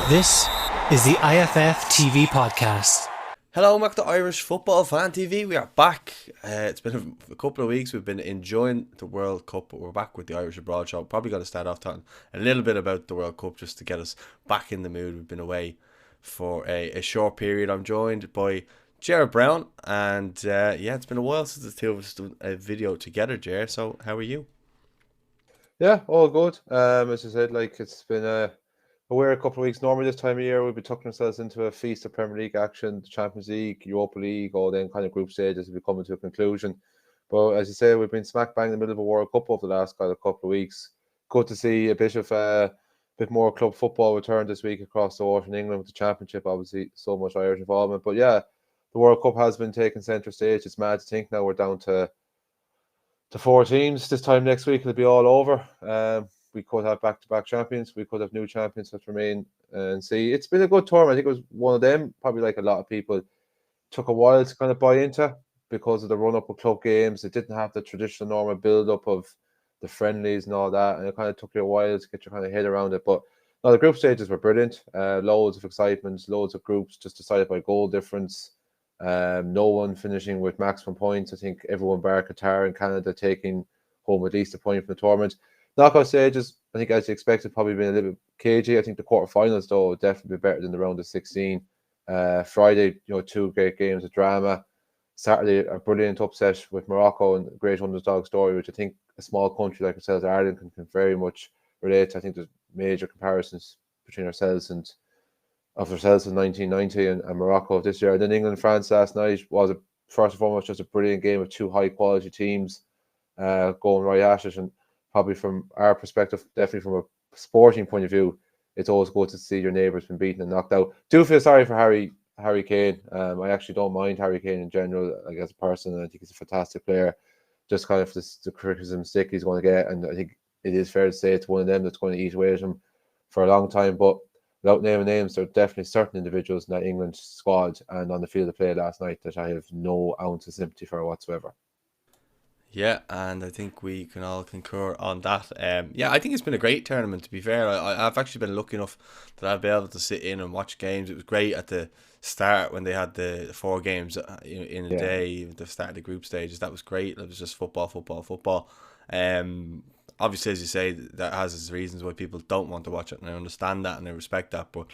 This is the IFF TV podcast. Hello, back to Irish Football Fan TV. We are back. It's been a couple of weeks. We've been enjoying the World Cup, but we're back with the Irish Abroad show. Probably got to start off talking a little bit about the World Cup just to get us back in the mood. We've been away for a short period. I'm joined by Ger Browne, and it's been a while since the two of us done a video together, Ger. So, how are you? Yeah, all good. As I said, it's been a weird couple of weeks. Normally this time of year we'd be tucking ourselves into a feast of Premier League action, the Champions League, Europa League, all then kind of group stages will be coming to a conclusion. But as you say, we've been smack bang in the middle of a World Cup over the last kind of couple of weeks. Good to see a bit of bit more club football return this week across the water in England with the Championship. Obviously, so much Irish involvement. But yeah, the World Cup has been taking centre stage. It's mad to think now we're down to four teams. This time next week it'll be all over. We could have back-to-back champions. We could have new champions that remain and see. It's been a good tournament. I think it was one of them, probably like a lot of people, took a while to kind of buy into because of the run-up of club games. It didn't have the traditional normal build-up of the friendlies and all that, and it kind of took you a while to get your kind of head around it. But no, the group stages were brilliant. Loads of excitement, loads of groups just decided by goal difference. No one finishing with maximum points. I think everyone bar Qatar and Canada taking home at least a point from the tournament. Knockout stages, I think as you expected, probably been a little bit cagey. I think the quarterfinals though would definitely be better than the round of 16. Friday, two great games of drama. Saturday, a brilliant upset with Morocco and a great underdog story, which I think a small country like ourselves, Ireland, can very much relate to. I think there's major comparisons between ourselves in 1990 and Morocco this year. And then England France last night was first and foremost just a brilliant game of two high quality teams going right at it. And probably from our perspective, definitely from a sporting point of view, it's always good to see your neighbours been beaten and knocked out. Do feel sorry for Harry Kane. I actually don't mind Harry Kane in general, like as a person, and I think he's a fantastic player. Just kind of the criticism stick he's going to get, and I think it is fair to say it's one of them that's going to eat away at him for a long time. But without naming names, there are definitely certain individuals in that England squad and on the field of play last night that I have no ounce of sympathy for whatsoever. Yeah, and I think we can all concur on that. I think it's been a great tournament, to be fair. I've actually been lucky enough that I've been able to sit in and watch games. It was great at the start when they had the four games in a day, the start of the group stages. That was great. It was just football, football, football. Obviously, as you say, that has its reasons why people don't want to watch it, and I understand that and I respect that. But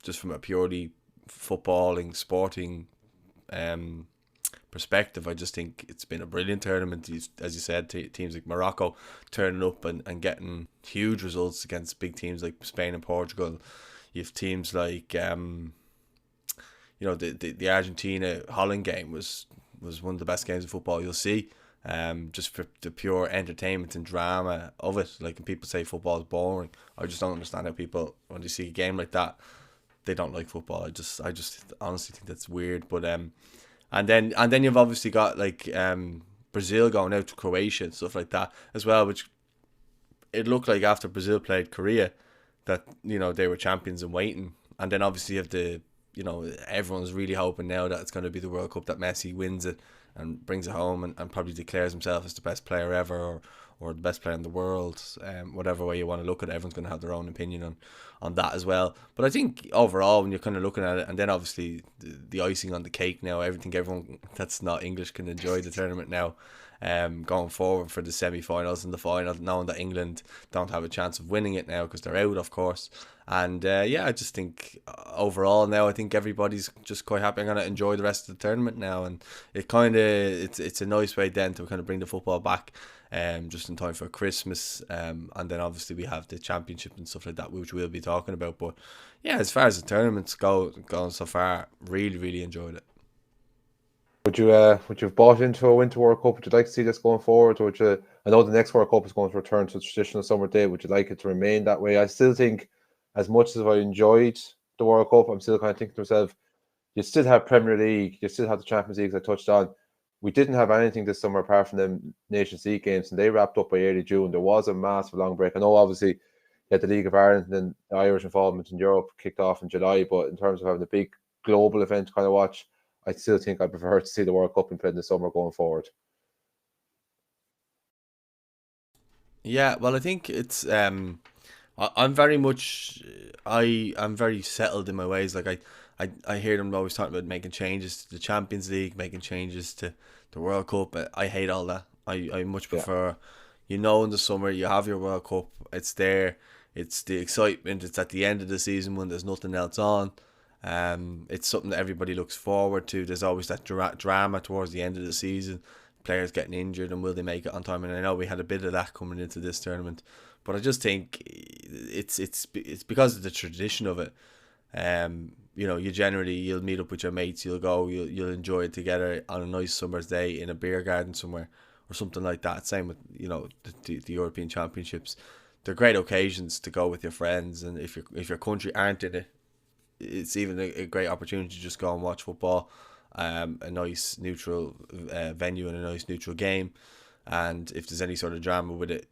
just from a purely footballing, sporting perspective, I just think it's been a brilliant tournament. As you said, teams like Morocco turning up and getting huge results against big teams like Spain and Portugal. You have teams like the Argentina Holland game was one of the best games of football you'll see. Just for the pure entertainment and drama of it. Like when people say football is boring, I just don't understand how people, when they see a game like that, they don't like football. I just honestly think that's weird. But and then you've obviously got like Brazil going out to Croatia and stuff like that as well, which it looked like after Brazil played Korea that they were champions and waiting. And then obviously you have everyone's really hoping now that it's going to be the World Cup, that Messi wins it and brings it home and probably declares himself as the best player ever or the best player in the world. Whatever way you want to look at it, everyone's going to have their own opinion on that as well. But I think overall, when you're kind of looking at it, and then obviously the icing on the cake now, everyone that's not English can enjoy the tournament now. Going forward for the semi-finals and the final, knowing that England don't have a chance of winning it now because they're out, of course. And I just think overall now, I think everybody's just quite happy. I'm going to enjoy the rest of the tournament now, and it's a nice way then to kind of bring the football back, just in time for Christmas. And then obviously we have the championship and stuff like that, which we'll be talking about. But yeah, as far as the tournaments gone so far, really, really enjoyed it. Would you have bought into a Winter World Cup? Would you like to see this going forward? Or I know the next World Cup is going to return to the traditional summer date. Would you like it to remain that way? I still think, as much as I enjoyed the World Cup, I'm still kind of thinking to myself, you still have Premier League, you still have the Champions League, as I touched on. We didn't have anything this summer apart from the Nations League games, and they wrapped up by early June. There was a massive long break. I know, obviously, you had the League of Ireland and then the Irish involvement in Europe kicked off in July, but in terms of having a big global event to kind of watch, I still think I prefer to see the World Cup in play in the summer going forward. Yeah, well, I think it's I'm very much I'm very settled in my ways. Like I hear them always talking about making changes to the Champions League, making changes to the World Cup. But I hate all that. I much Yeah. prefer, you know, in the summer you have your World Cup. It's there. It's the excitement. It's at the end of the season when there's nothing else on. It's something that everybody looks forward to. There's always that drama towards the end of the season. Players getting injured and will they make it on time? And I know we had a bit of that coming into this tournament, but I just think it's because of the tradition of it. You know, you'll meet up with your mates, you'll enjoy it together on a nice summer's day in a beer garden somewhere or something like that. Same with, you know, the European Championships. They're great occasions to go with your friends, and if your country aren't in it, it's even a great opportunity to just go and watch football, a nice neutral venue and a nice neutral game. And if there's any sort of drama with it,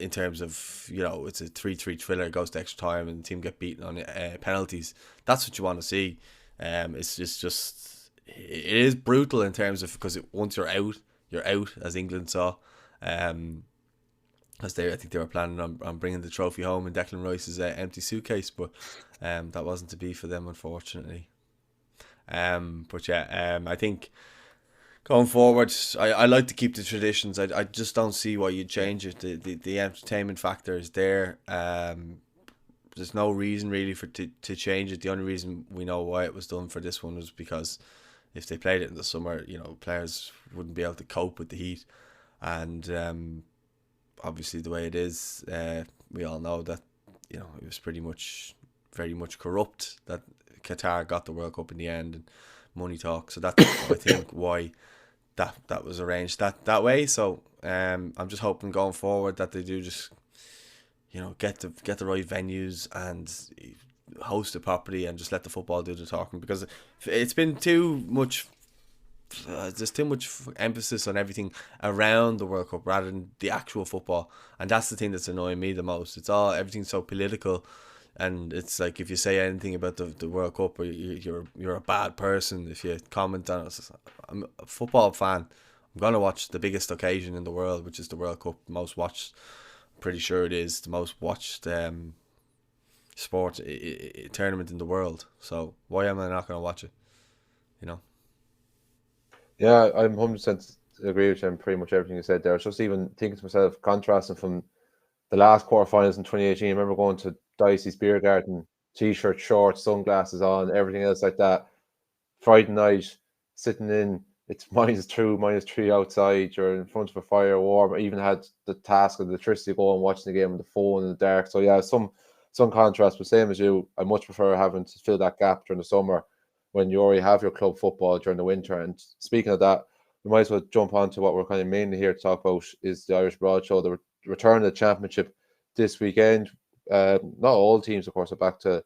in terms of, you know, it's a 3-3 thriller, goes to extra time and the team get beaten on penalties, that's what you want to see. It's just it is brutal in terms of, because once you're out, as England saw. As I think they were planning on bringing the trophy home in Declan Rice's empty suitcase, but that wasn't to be for them, unfortunately. But yeah, I think going forward, I like to keep the traditions. I just don't see why you'd change it. The entertainment factor is there. There's no reason really to change it. The only reason we know why it was done for this one was because if they played it in the summer, you know, players wouldn't be able to cope with the heat. And obviously the way it is, we all know that, you know, it was very much corrupt that Qatar got the World Cup in the end, and money talk. So that's I think why that was arranged that way. So I'm just hoping going forward that they do just, you know, get the right venues and host it properly and just let the football do the talking, because it's been too much. There's too much emphasis on everything around the World Cup rather than the actual football, and that's the thing that's annoying me the most. Everything's so political, and it's like if you say anything about the World Cup, or you're a bad person if you comment on it. I'm a football fan. I'm gonna watch the biggest occasion in the world, which is the World Cup, most watched. I'm pretty sure it is the most watched sport tournament in the world. So why am I not gonna watch it? You know. Yeah, I'm 100% agree with you on pretty much everything you said there. It's just even thinking to myself, contrasting from the last quarterfinals in 2018. I remember going to Dicey's Beer Garden, t-shirt, shorts, sunglasses on, everything else like that. Friday night, sitting in, it's -2, -3 outside. You're in front of a fire, warm. I even had the task of the electricity going, watching the game on the phone in the dark. So yeah, some contrast, but same as you, I much prefer having to fill that gap during the summer when you already have your club football during the winter. And speaking of that, we might as well jump on to what we're kind of mainly here to talk about, is the Irish Broad Show, the return of the championship this weekend. Not all teams, of course, are back to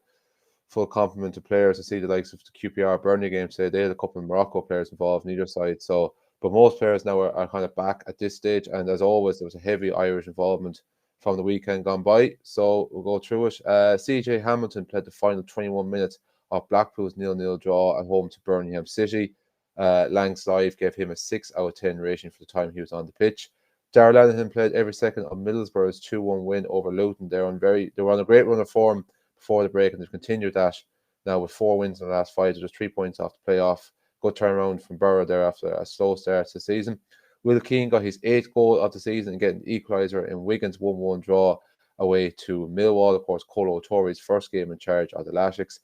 full complement of players. To see the likes of the QPR Burnley game today, they had a couple of Morocco players involved on either side. So, but most players now are kind of back at this stage. And as always, there was a heavy Irish involvement from the weekend gone by. So we'll go through it. CJ Hamilton played the final 21 minutes of Blackpool's 0-0 draw at home to Birmingham City. Lang's Live gave him a 6 out of 10 rating for the time he was on the pitch. Darrell Lenihan played every second of Middlesbrough's 2-1 win over Luton. They were on a great run of form before the break, and they've continued that now with 4 wins in the last 5. They're just 3 points off the playoff. Good turnaround from Borough there after a slow start to the season. Will Keane got his 8th goal of the season and getting the equaliser in Wigan's 1-1 draw away to Millwall. Of course, Colo Torre's first game in charge of the Latics.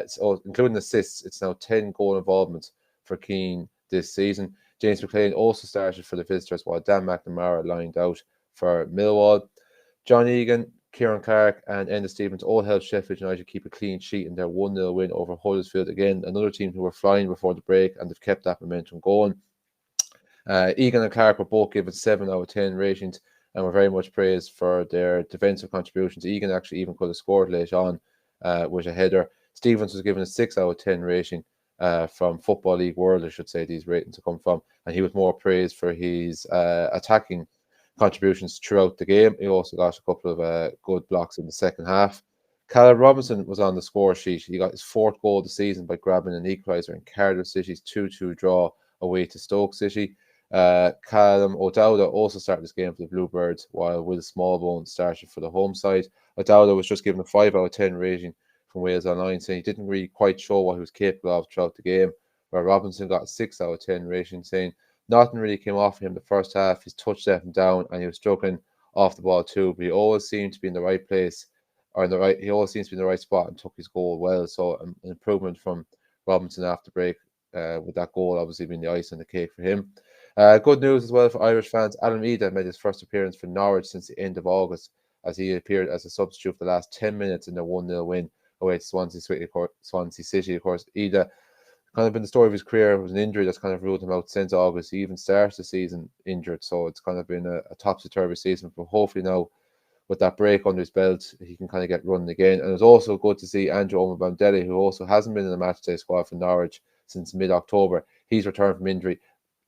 So including assists, it's now 10 goal involvements for Keane this season. James McLean also started for the visitors, while Dan McNamara lined out for Millwall. John Egan, Kieran Clark and Enda Stevens all helped Sheffield United keep a clean sheet in their 1-0 win over Huddersfield. Again, another team who were flying before the break, and they've kept that momentum going. Egan and Clark were both given 7 out of 10 ratings and were very much praised for their defensive contributions. Egan actually even could have scored late on with a header. Stevens was given a 6 out of 10 rating from Football League World, I should say these ratings have come from, and he was more praised for his attacking contributions throughout the game. He also got a couple of good blocks in the second half. Callum Robinson was on the score sheet. He got his 4th goal of the season by grabbing an equaliser in Cardiff City's 2-2 draw away to Stoke City. Callum O'Dowda also started this game for the Bluebirds, while Will Smallbone started for the home side. O'Dowda was just given a 5 out of 10 rating from Wales Online, saying he didn't really quite show what he was capable of throughout the game, where Robinson got a 6 out of 10 rating, saying nothing really came off him the first half. His touch let him down and he was struggling off the ball too, but he always seemed to be in the right place or in the right. He always seems to be in the right spot and took his goal well. So an improvement from Robinson after break, with that goal obviously being the ice on the cake for him. Good news as well for Irish fans. Alan Ida made his first appearance for Norwich since the end of August, as he appeared as a substitute for the last 10 minutes in their 1-0 win away to Swansea City. Of course, Ida, kind of been the story of his career, it was an injury that's kind of ruled him out since August. He even starts the season injured, so it's kind of been a topsy-turvy season. But hopefully now, with that break under his belt, he can kind of get running again. And it's also good to see Andrew Omobamdele, who also hasn't been in the matchday squad for Norwich since mid-October. He's returned from injury,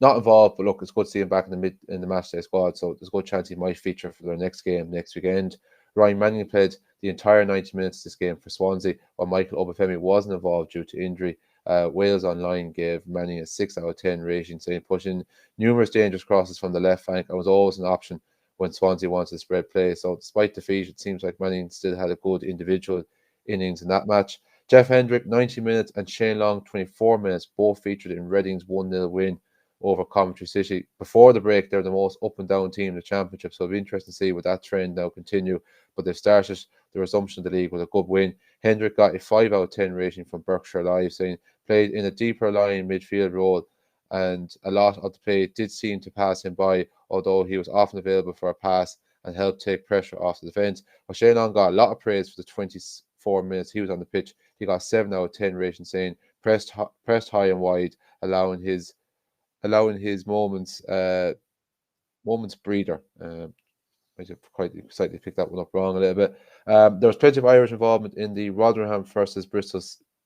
not involved, but look, it's good to see him back in the matchday squad. So there's a good chance he might feature for their next game next weekend. Ryan Mannion played the entire 90 minutes this game for Swansea, while Michael Obafemi wasn't involved due to injury. Wales Online gave Manning a 6 out of 10 rating, saying pushing numerous dangerous crosses from the left flank and was always an option when Swansea wanted to spread play. So despite defeat, it seems like Manning still had a good individual innings in that match. Jeff Hendrick, 90 minutes, and Shane Long, 24 minutes, both featured in Reading's 1-0 win over Coventry City. Before the break, they're the most up and down team in the championship, so it'll be interesting to see would that trend now continue. But they've started the resumption of the league with a good win. Hendrick got a 5 out of 10 rating from Berkshire Live, saying played in a deeper line midfield role, and a lot of the play did seem to pass him by, although he was often available for a pass and helped take pressure off the defence. But Shane Long got a lot of praise for the 24 minutes he was on the pitch. He got 7 out of 10 rating, saying pressed high and wide, allowing his moments breather. I quite slightly picked that one up wrong a little bit. There was plenty of Irish involvement in the Rotherham versus Bristol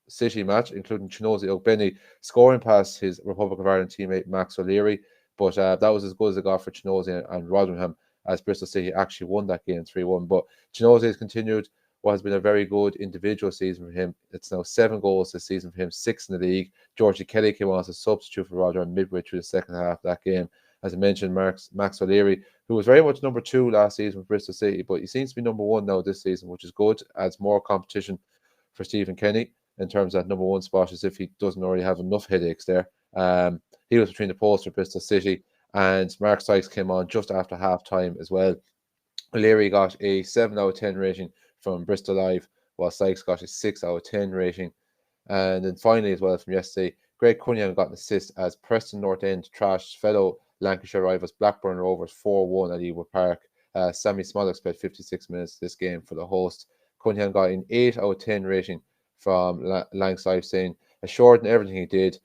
City match, including Chinozie Ogbene scoring past his Republic of Ireland teammate Max O'Leary. But that was as good as it got for Chinozie and Rotherham, as Bristol City actually won that game 3-1. But Chinozie has continued what has been a very good individual season for him. It's now 7 goals this season for him, 6 in the league. Georgie Kelly came on as a substitute for Rotherham midway through the second half of that game. As I mentioned, Max O'Leary, who was very much number 2 last season with Bristol City, but he seems to be number 1 now this season, which is good. Adds more competition for Stephen Kenny in terms of that number 1 spot, as if he doesn't already have enough headaches there. He was between the posts for Bristol City, and Mark Sykes came on just after half time as well. O'Leary got a 7 out of 10 rating from Bristol Live, while Sykes got a 6 out of 10 rating. And then finally, as well, from yesterday, Greg Cunningham got an assist as Preston North End trashed fellow Lancashire rivals Blackburn Rovers 4-1 at Ewood Park. Sammy Smollex played 56 minutes this game for the host. Cunningham got an 8 out of 10 rating from Lancs Live, saying assured in everything he did,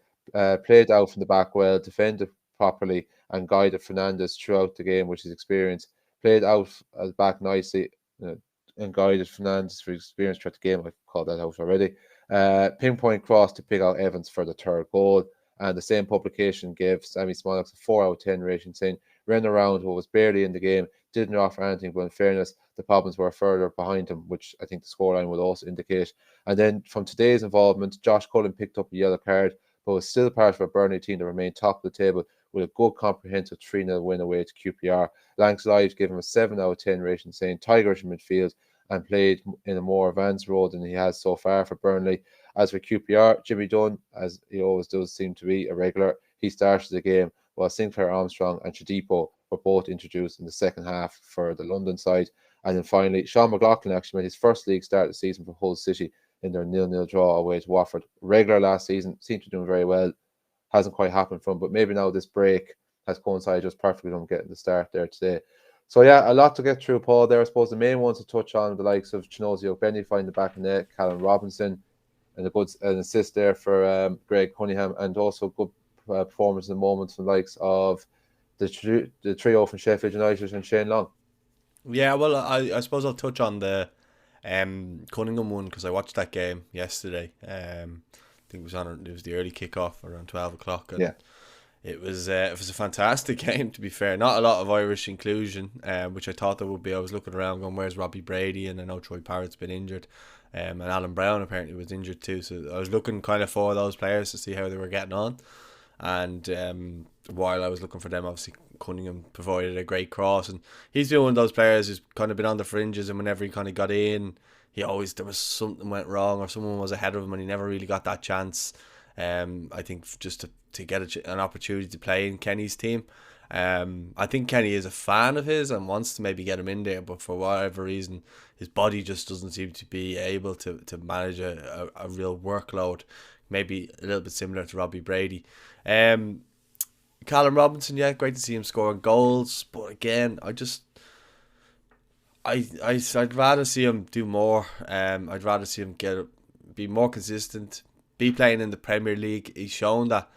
played out from the back well, defended properly, and guided Fernandez throughout the game, which is experience. Played out back nicely and guided Fernandez for experience throughout the game. I've called that out already. Pinpoint cross to pick out Evans for the third goal. And the same publication gave Sammy Smollex a 4 out of 10 rating, saying ran around what was barely in the game, didn't offer anything, but in fairness, the problems were further behind him, which I think the scoreline would also indicate. And then from today's involvement, Josh Cullen picked up a yellow card, but was still part of a Burnley team that remained top of the table with a good comprehensive 3-0 win away to QPR. Lancs Live gave him a 7 out of 10 rating, saying tigerish in midfield and played in a more advanced role than he has so far for Burnley. As for QPR, Jimmy Dunn, as he always does seem to be a regular, he started the game, while Sinclair Armstrong and Shadipo were both introduced in the second half for the London side. And then finally, Sean McLaughlin actually made his first league start of the season for Hull City in their 0-0 draw away to Watford. Regular last season, seemed to be doing very well. Hasn't quite happened for him, but maybe now this break has coincided just perfectly with him getting the start there today. So yeah, a lot to get through, Paul, there. I suppose the main ones to touch on, the likes of Chinozie Ogbene finding the back of the net, Callum Robinson, and a good assist there for Greg Cunningham, and also good performance in the moments from the likes of the trio from Sheffield United and Shane Long. Yeah, well, I suppose I'll touch on the Cunningham one, because I watched that game yesterday. I think it was the early kickoff around 12 o'clock. And yeah. It was a fantastic game, to be fair. Not a lot of Irish inclusion, which I thought there would be. I was looking around going, where's Robbie Brady? And I know Troy Parrott's been injured. And Alan Browne apparently was injured too. So I was looking kind of for those players to see how they were getting on. And while I was looking for them, obviously Cunningham provided a great cross, and he's been one of those players who's kind of been on the fringes, and whenever he kind of got in, there was something went wrong or someone was ahead of him and he never really got that chance. I think just to get an opportunity to play in Kenny's team. I think Kenny is a fan of his and wants to maybe get him in there, but for whatever reason, his body just doesn't seem to be able to manage a real workload. Maybe a little bit similar to Robbie Brady. Callum Robinson, yeah, great to see him scoring goals, but again, I'd rather see him do more. I'd rather see him be more consistent, be playing in the Premier League. He's shown that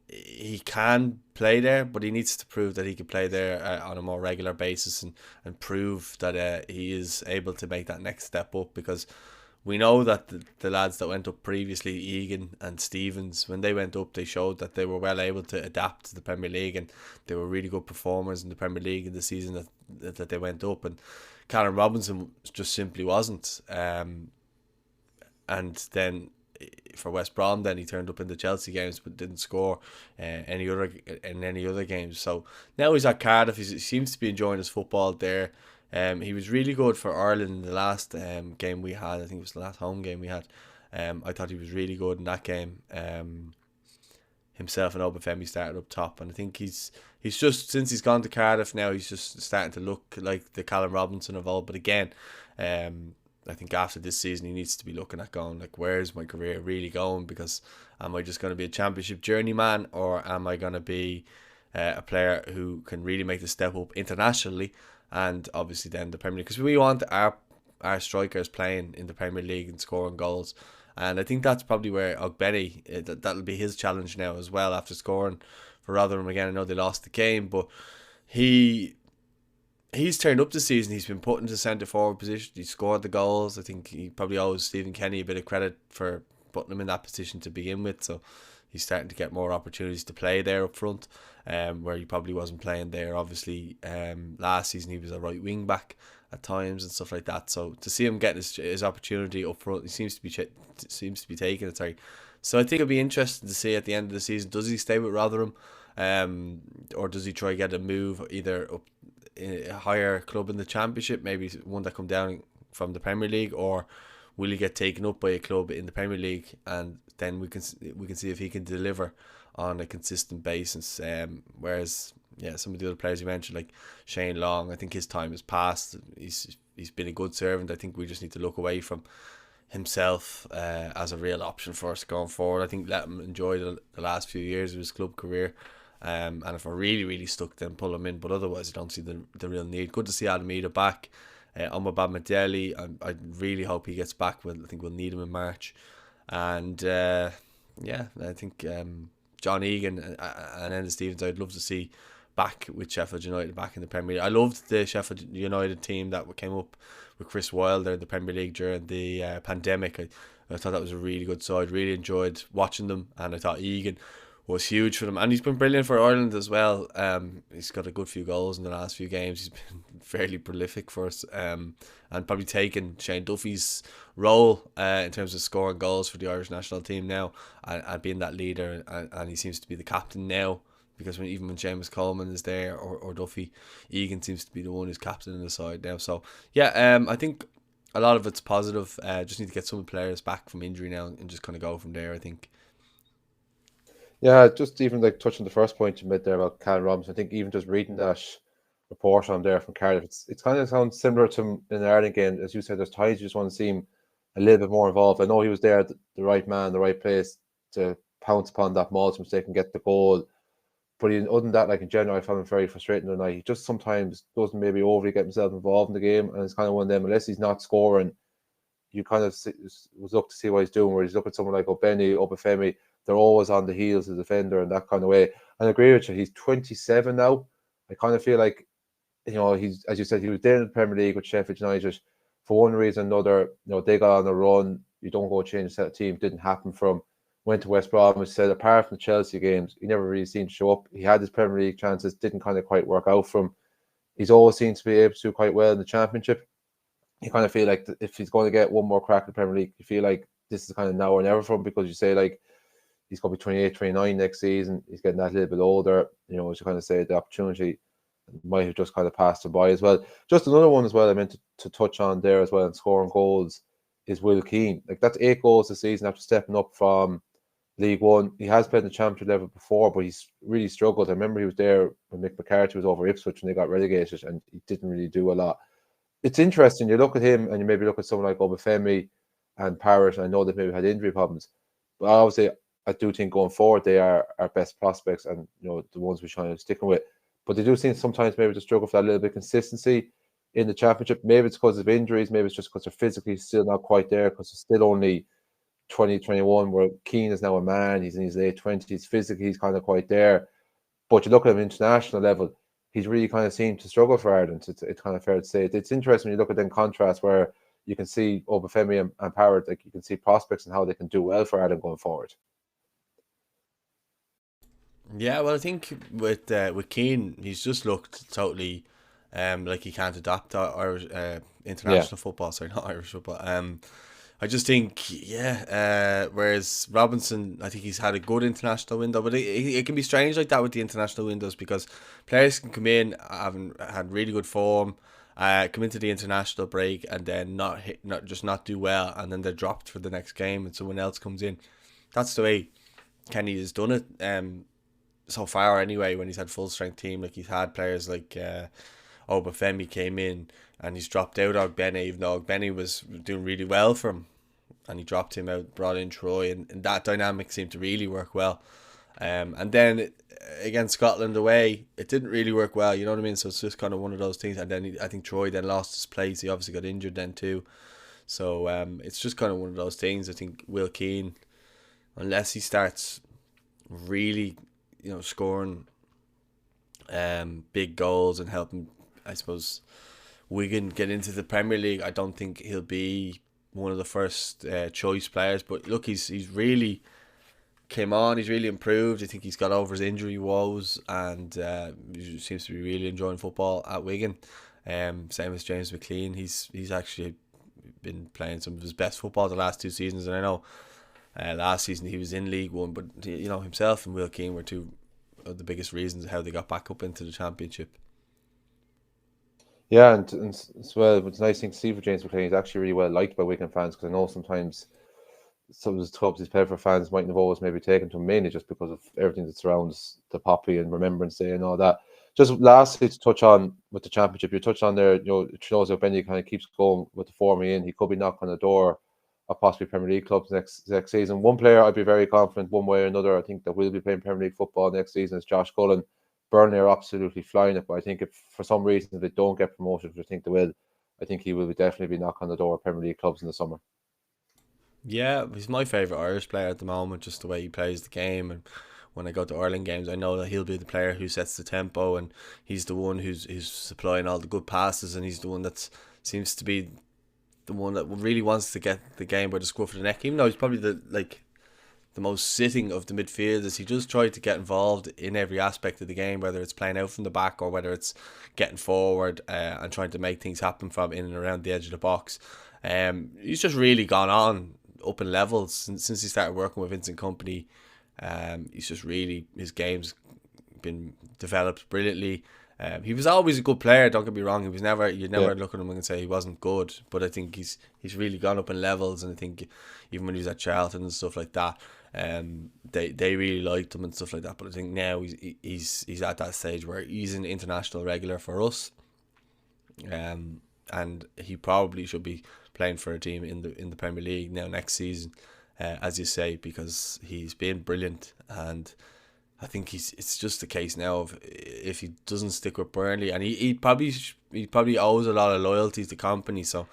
he can play there, but he needs to prove that he can play there on a more regular basis and prove that he is able to make that next step up, because we know that the lads that went up previously, Egan and Stevens, when they went up, they showed that they were well able to adapt to the Premier League, and they were really good performers in the Premier League in the season that they went up. And Callum Robinson just simply wasn't. And then for West Brom, then he turned up in the Chelsea games but didn't score any other games. So now he's at Cardiff. He seems to be enjoying his football there. He was really good for Ireland in the last game we had. I think it was the last home game we had. I thought he was really good in that game. Himself and Ogbene started up top, and I think he's just, since he's gone to Cardiff now, he's just starting to look like the Callum Robinson of old. But again, I think after this season he needs to be looking at going like, where's my career really going? Because am I just going to be a championship journeyman, or am I going to be a player who can really make the step up internationally, and obviously then the Premier League? Because we want our strikers playing in the Premier League and scoring goals. And I think that's probably where Ogbene, that'll be his challenge now as well, after scoring for Rotherham again. I know they lost the game, but he's turned up this season. He's been put into centre forward position. He scored the goals. I think he probably owes Stephen Kenny a bit of credit for putting him in that position to begin with. So he's starting to get more opportunities to play there up front, where he probably wasn't playing there. Obviously, last season he was a right wing back at times and stuff like that. So to see him getting his opportunity up front, he seems to be taking it. Sorry. So I think it'll be interesting to see at the end of the season, does he stay with Rotherham, or does he try to get a move either up a higher club in the Championship, maybe one that come down from the Premier League, or will he get taken up by a club in the Premier League, and then we can see if he can deliver on a consistent basis. Whereas, yeah, some of the other players you mentioned, like Shane Long, I think his time has passed. He's been a good servant. I think we just need to look away from himself as a real option for us going forward. I think let him enjoy the last few years of his club career. And if we're really, really stuck, then pull him in. But otherwise, I don't see the real need. Good to see Alameda back. Omobad Medeli, I really hope he gets back. I think we'll need him in March. And yeah, I think John Egan and Enda Stevens, I'd love to see back with Sheffield United back in the Premier League. I loved the Sheffield United team that came up with Chris Wilder in the Premier League during the pandemic. I thought that was a really good side. Really enjoyed watching them, and I thought Egan was huge for them, and he's been brilliant for Ireland as well. He's got a good few goals in the last few games. He's been fairly prolific for us, and probably taken Shane Duffy's role in terms of scoring goals for the Irish national team now, and being that leader, and he seems to be the captain now, because even when Seamus Coleman is there or Duffy, Egan seems to be the one who's captain in the side now. So yeah, I think a lot of it's positive. Just need to get some players back from injury now and just kind of go from there, I think. Yeah, just even like touching the first point you made there about Callum Robinson, I think even just reading that report on there from Cardiff, it's kind of sounds similar to in Ireland game. As you said, there's times you just want to see him a little bit more involved. I know he was there at the right man, the right place to pounce upon that Malta mistake and get the goal. But other than that, like in general, I found him very frustrating tonight. He just sometimes doesn't maybe overly get himself involved in the game, and it's kind of one of them, unless he's not scoring, you kind of was look to see what he's doing, where he's looking at someone like Ogbene, Obafemi, they're always on the heels of the defender and that kind of way. And I agree with you, he's 27 now. I kind of feel like, he's, as you said, he was there in the Premier League with Sheffield United. For one reason or another, they got on a run. You don't go change set of team. Didn't happen from, went to West Brom, as said, apart from the Chelsea games, he never really seemed to show up. He had his Premier League chances, didn't kind of quite work out for him. He's always seemed to be able to do quite well in the Championship. You kind of feel like if he's going to get one more crack in the Premier League, you feel like this is kind of now or never for him, because you say, like, he's going to be 28, 29 next season. He's getting that little bit older. You know, as you kind of say, the opportunity might have just kind of passed him by as well. Just another one as well I meant to touch on there as well, and scoring goals, is Will Keane. Like, that's 8 goals this season after stepping up from League One. He has played at the Championship level before, but he's really struggled. I remember he was there when Mick McCarthy was over Ipswich and they got relegated, and he didn't really do a lot. It's interesting. You look at him and you maybe look at someone like Ogbene and Parrott. I know they've maybe had injury problems, but obviously I do think going forward they are our best prospects, and you know, the ones we're trying to stick with. But they do seem sometimes maybe to struggle for that little bit of consistency in the Championship. Maybe it's because of injuries. Maybe it's just because they're physically still not quite there, because they're still only 2021, where Keane is now a man. He's in his late 20s. Physically, he's kind of quite there. But you look at him international level, he's really kind of seemed to struggle for Ireland. It's kind of fair to say. It's interesting when you look at the contrast where you can see Ogbene and Parrott, like you can see prospects and how they can do well for Ireland going forward. Yeah, well, I think with Keane, he's just looked totally like he can't adapt to Irish international football. Sorry, not Irish football. I just think, whereas Robinson, I think he's had a good international window, but it can be strange like that with the international windows, because players can come in, having had really good form, come into the international break and then not do well, and then they're dropped for the next game and someone else comes in. That's the way Kenny has done it. So far anyway, when he's had full strength team, like he's had players like Obafemi came in and he's dropped out Ogbene, even though Ogbene was doing really well for him, and he dropped him out, brought in Troy, and that dynamic seemed to really work well. And then against Scotland away, it didn't really work well, you know what I mean? So it's just kind of one of those things. And then I think Troy then lost his place. He obviously got injured then too. So it's just kind of one of those things. I think Will Keane, unless he starts really, you know, scoring big goals and helping, I suppose, Wigan get into the Premier League, I don't think he'll be one of the first choice players. But look, he's really came on, he's really improved. I think he's got over his injury woes, and he seems to be really enjoying football at Wigan. Same as James McLean, he's actually been playing some of his best football the last 2 seasons, and I know last season he was in League One, but you know, himself and Will Keane were two of the biggest reasons how they got back up into the Championship. Yeah, and as well, it's a nice thing to see for James McLean. He's actually really well liked by Wigan fans, because I know sometimes some of the clubs he's played for fans mightn't have always maybe taken to him, mainly just because of everything that surrounds the Poppy and Remembrance Day and all that. Just lastly, to touch on with the Championship, you touched on there, you know, it shows how Benny kind of keeps going with the form he in. He could be knocking on the door of possibly Premier League clubs next season. One player I'd be very confident one way or another, I think, that will be playing Premier League football next season is Josh Cullen. Burnley are absolutely flying it, but I think if for some reason they don't get promoted, which I think they will, I think he will definitely be knocking on the door of Premier League clubs in the summer. Yeah, he's my favourite Irish player at the moment, just the way he plays the game. And when I go to Ireland games, I know that he'll be the player who sets the tempo, and he's the one who's supplying all the good passes, and he's the one that seems to be the one that really wants to get the game by the scruff of the neck. Even though he's probably the most sitting of the midfielders, he just tried to get involved in every aspect of the game, whether it's playing out from the back or whether it's getting forward and trying to make things happen from in and around the edge of the box. He's just really gone on up in levels since he started working with Vincent Kompany. He's just really, his game's been developed brilliantly. He was always a good player, don't get me wrong. He was never, you'd never look at him and say he wasn't good, but I think he's really gone up in levels. And I think even when he was at Charlton and stuff like that, they really liked him and stuff like that. But I think now he's at that stage where he's an international regular for us, and he probably should be playing for a team in the Premier League now next season, as you say, because he's been brilliant. And I think it's just a case now of if he doesn't stick with Burnley, and he probably owes a lot of loyalty to Kompany, so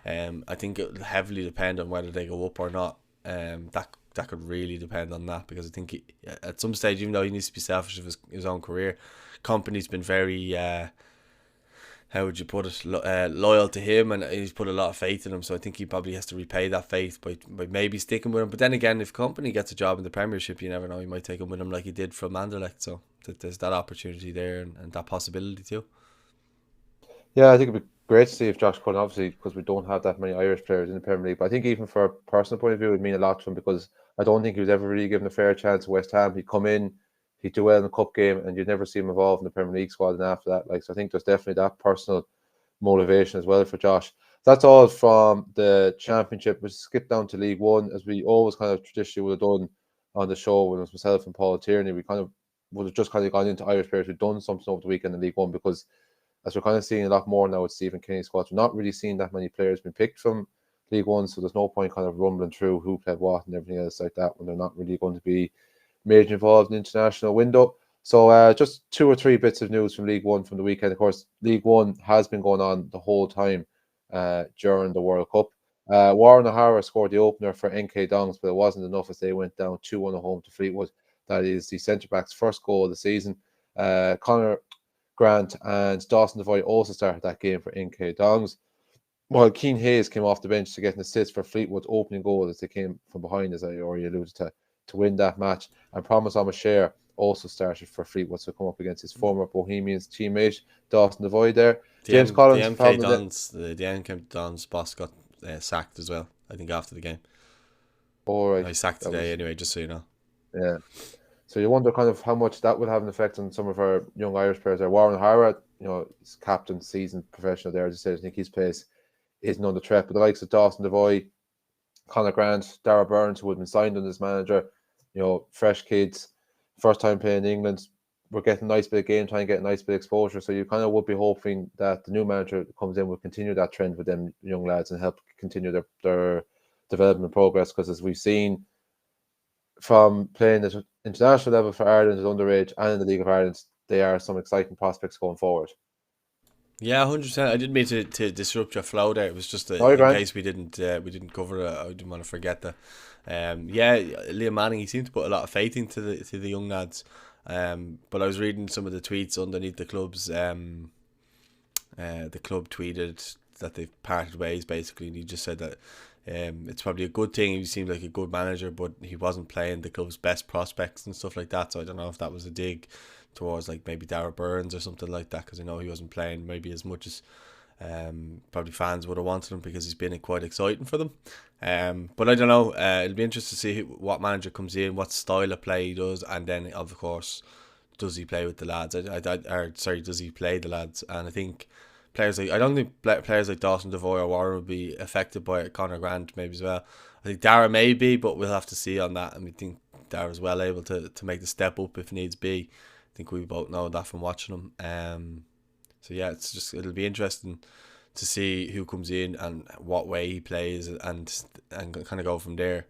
I think it will heavily depend on whether they go up or not. That could really depend on that, because I think at some stage, even though he needs to be selfish of his own career, Kompany's been very how would you put it, loyal to him, and he's put a lot of faith in him. So I think he probably has to repay that faith by maybe sticking with him. But then again, if Kompany gets a job in the Premiership, you never know, he might take him with him like he did from Anderlecht. So there's that opportunity there, and that possibility too. Yeah, I think it'd be great to see if Josh Cullen, obviously, because we don't have that many Irish players in the Premier League. But I think even for a personal point of view, it would mean a lot to him because I don't think he was ever really given a fair chance at West Ham. He'd come in, he'd do well in the cup game, and you'd never see him involved in the Premier League squad. And after that, like, so I think there's definitely that personal motivation as well for Josh. That's all from the Championship. We'll skip down to League One, as we always kind of traditionally would have done on the show when it was myself and Paul Tierney. We kind of would have just kind of gone into Irish players who'd done something over the weekend in League One because as we're kind of seeing a lot more now with Stephen Kenny's squad, we're not really seeing that many players being picked from League One, so there's no point kind of rumbling through who played what and everything else like that when they're not really going to be major involved in the international window. So just 2 or 3 bits of news from League One from the weekend. Of course, League One has been going on the whole time during the World Cup. Warren O'Hara scored the opener for NK Dons, but it wasn't enough as they went down 2-1 at home to Fleetwood. That is the centre-back's first goal of the season. Conor Grant and Dawson Devoy also started that game for NK Dons. While Keane Hayes came off the bench to get an assist for Fleetwood's opening goal as they came from behind, as I already alluded to win that match. And Promise O'Mashare also started for Fleetwood to come up against his former Bohemians teammate, Dawson Devoy there. James Collins. The MK Dons boss got sacked as well, I think, after the game. All right. I sacked today anyway, just so you know. Yeah. So you wonder kind of how much that would have an effect on some of our young Irish players there. Warren O'Hara, he's captain, seasoned professional there, as I said. I think his place isn't under threat. But the likes of Dawson Devoy, Conor Grant, Dara Burns, who had been signed on as manager, fresh kids, first time playing in England, we're getting a nice bit of game time, getting a nice bit of exposure. So you kind of would be hoping that the new manager that comes in will continue that trend with them young lads and help continue their development and progress. Because as we've seen from playing at international level for Ireland at underage and in the League of Ireland, they are some exciting prospects going forward. Yeah, 100%. I didn't mean to disrupt your flow there. It was just in case we didn't cover it. I didn't want to forget that. Liam Manning, he seemed to put a lot of faith into the young lads. But I was reading some of the tweets underneath the club's. The club tweeted that they've parted ways basically, and he just said that it's probably a good thing. He seemed like a good manager, but he wasn't playing the club's best prospects and stuff like that. So I don't know if that was a dig towards like maybe Dara Burns or something like that, because I know he wasn't playing maybe as much as probably fans would have wanted him, because he's been quite exciting for them. But I don't know. It'll be interesting to see what manager comes in, what style of play he does, and then of course, does he play with the lads? Does he play the lads? And I think I don't think players like Dawson Devoy or Warren would be affected by it. Conor Grant maybe as well. I think Dara may be, but we'll have to see on that. And we think Dara's well able to make the step up if needs be. I think we both know that from watching him. So yeah, it'll be interesting to see who comes in and what way he plays and kind of go from there.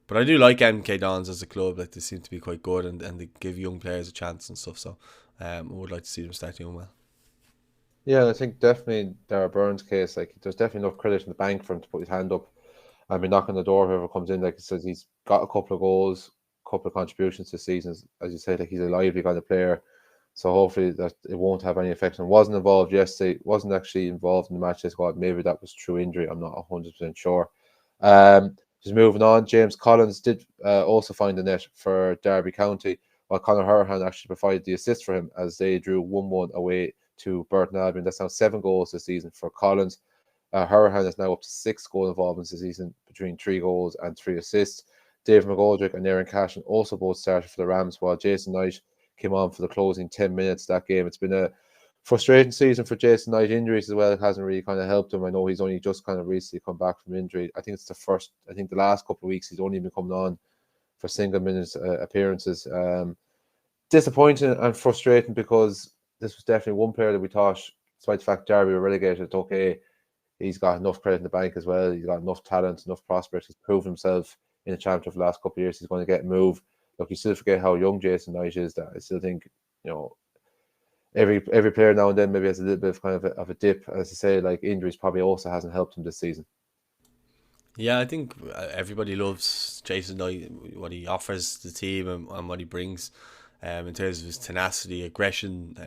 But I do like MK Dons as a club. Like, they seem to be quite good and they give young players a chance and stuff. So I would like to see them start doing well. Yeah, I think definitely Dara Burns' case, like, there's definitely enough credit in the bank for him to put his hand up and be knocking the door whoever comes in. Like he says, he's got a couple of goals, a couple of contributions this season. As you say, like, he's a lively kind of player. So hopefully that it won't have any effect. And wasn't involved yesterday, wasn't actually involved in the match squad. Maybe that was through injury. I'm not 100% sure. Just moving on, James Collins did also find the net for Derby County, while Conor Hurahan actually provided the assist for him as they drew 1-1 away to Burton Albion. That's now 7 goals this season for Collins. Hurahan is now up to 6 goal involvements this season, between 3 goals and 3 assists. Dave McGoldrick and Aaron Cashin also both started for the Rams, while Jason Knight came on for the closing 10 minutes that game. It's been a frustrating season for Jason Knight. Injuries as well, it hasn't really kind of helped him. I know he's only just kind of recently come back from injury. I think the last couple of weeks he's only been coming on for single minutes appearances. Disappointing and frustrating, because this was definitely one player that we thought, despite the fact Derby were relegated, okay, he's got enough credit in the bank as well. He's got enough talent, enough prospects. He's proven himself in the championship for the last couple of years. He's going to get a move. Look, you still forget how young Jason Knight is. That I still think, every player now and then maybe has a little bit of kind of a dip. As I say, like, injuries probably also hasn't helped him this season. Yeah, I think everybody loves Jason Knight, what he offers the team and what he brings in terms of his tenacity, aggression,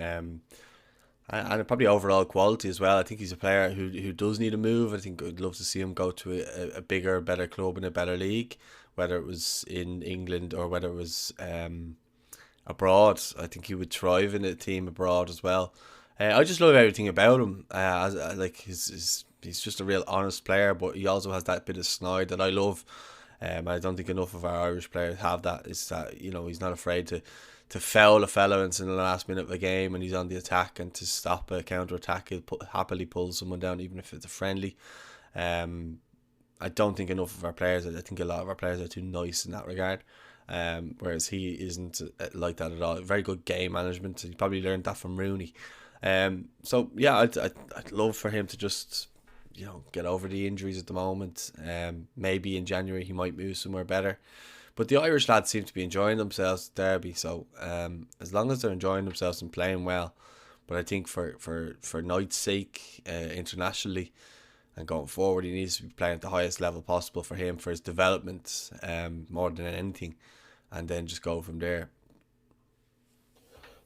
and probably overall quality as well. I think he's a player who does need a move. I think I'd love to see him go to a bigger, better club in a better league, whether it was in England or whether it was abroad. I think he would thrive in a team abroad as well. I just love everything about him. Like he's just a real honest player, but he also has that bit of snide that I love. I don't think enough of our Irish players have that. Is that he's not afraid to foul a fellow in the last minute of a game, and he's on the attack, and to stop a counter attack, he'll happily pull someone down, even if it's a friendly. I don't think enough of our players. I think a lot of our players are too nice in that regard. Whereas he isn't like that at all. Very good game management. He probably learned that from Rooney. So yeah, I'd love for him to just get over the injuries at the moment. Maybe in January he might move somewhere better. But the Irish lads seem to be enjoying themselves at Derby. So as long as they're enjoying themselves and playing well, but I think for Knight's sake, internationally and going forward, he needs to be playing at the highest level possible for him, for his development, more than anything, and then just go from there.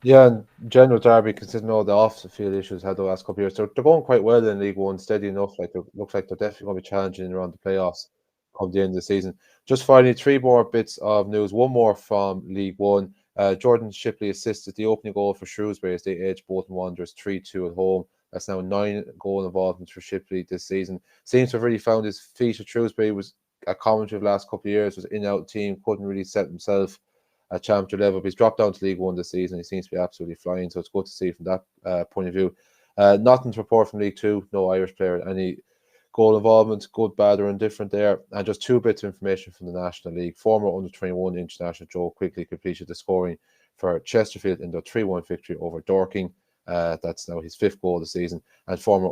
Yeah, and general Derby, considering all the off-the-field issues had the last couple of years, they're going quite well in League One, steady enough. Like, it looks like they're definitely going to be challenging around the playoffs come the end of the season. Just finally, 3 more bits of news. One more from League One. Jordan Shipley assisted the opening goal for Shrewsbury as they edged Bolton Wanderers 3-2 at home. That's now 9 goal involvements for Shipley this season. Seems to have really found his feet at Shrewsbury. Was a commentary of the last couple of years, was in-out team, couldn't really set himself at championship level, but he's dropped down to League One this season. He seems to be absolutely flying, so it's good to see from that point of view. Nothing to report from League Two. No Irish player, any goal involvement, good, bad, or indifferent there. And just 2 bits of information from the National League. Former under-21 international Joe Quigley completed the scoring for Chesterfield in the 3-1 victory over Dorking. That's now his 5th goal of the season. And former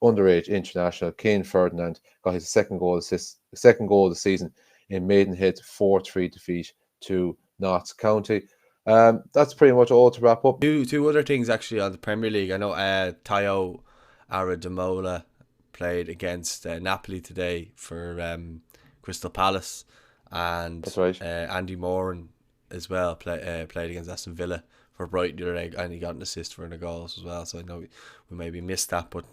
underage international Kane Ferdinand got his second goal of the season in Maidenhead's 4-3 defeat to Notts County. That's pretty much all to wrap up. Two other things actually on the Premier League. I know Tayo Arademola played against Napoli today for Crystal Palace, and That's right. Andy Moran as well played against Aston Villa for Brighton the other day, and he got an assist for the goals as well. So I know we maybe missed that, but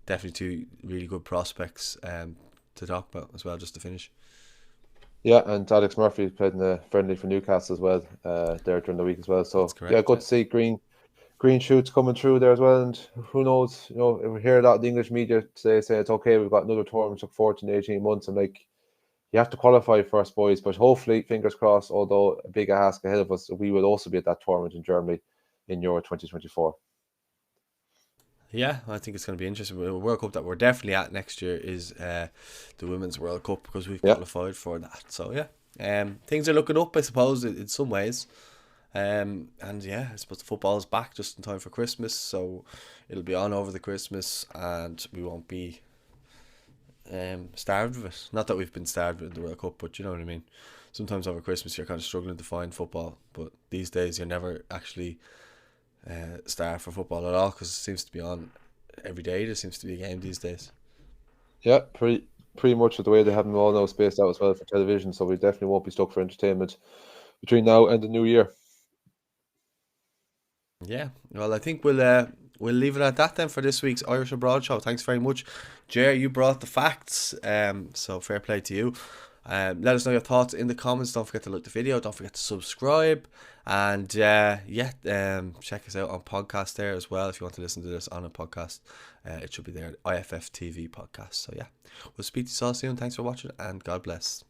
definitely 2 really good prospects to talk about as well, just to finish. Yeah, and Alex Murphy played in the friendly for Newcastle as well there during the week as well. So correct, yeah, good to see green shoots coming through there as well. And who knows, we hear a lot of the English media today saying it's okay, we've got another tournament to look forward to in 18 months. And like, you have to qualify first, boys. But hopefully, fingers crossed, although a big ask ahead of us, we will also be at that tournament in Germany in Euro 2024. Yeah, I think it's going to be interesting. The World Cup that we're definitely at next year is the Women's World Cup, because we've qualified for that. So yeah, things are looking up, I suppose, in some ways. And yeah, I suppose the football is back just in time for Christmas, so it'll be on over the Christmas, and we won't be starved of it. Not that we've been starved with the World Cup, but you know what I mean. Sometimes over Christmas you're kind of struggling to find football, but these days you're never actually starved for football at all, because it seems to be on every day. There seems to be a game these days. Yeah, pretty much the way they have them all now spaced out as well for television, so we definitely won't be stuck for entertainment between now and the new year. Yeah, well, I think we'll leave it at that then for this week's Irish Abroad show. Thanks very much, Ger. You brought the facts, so fair play to you. Let us know your thoughts in the comments. Don't forget to like the video. Don't forget to subscribe, and check us out on podcast there as well if you want to listen to this on a podcast. It should be there, IFF TV podcast. So yeah, we'll speak to you all soon. Thanks for watching, and God bless.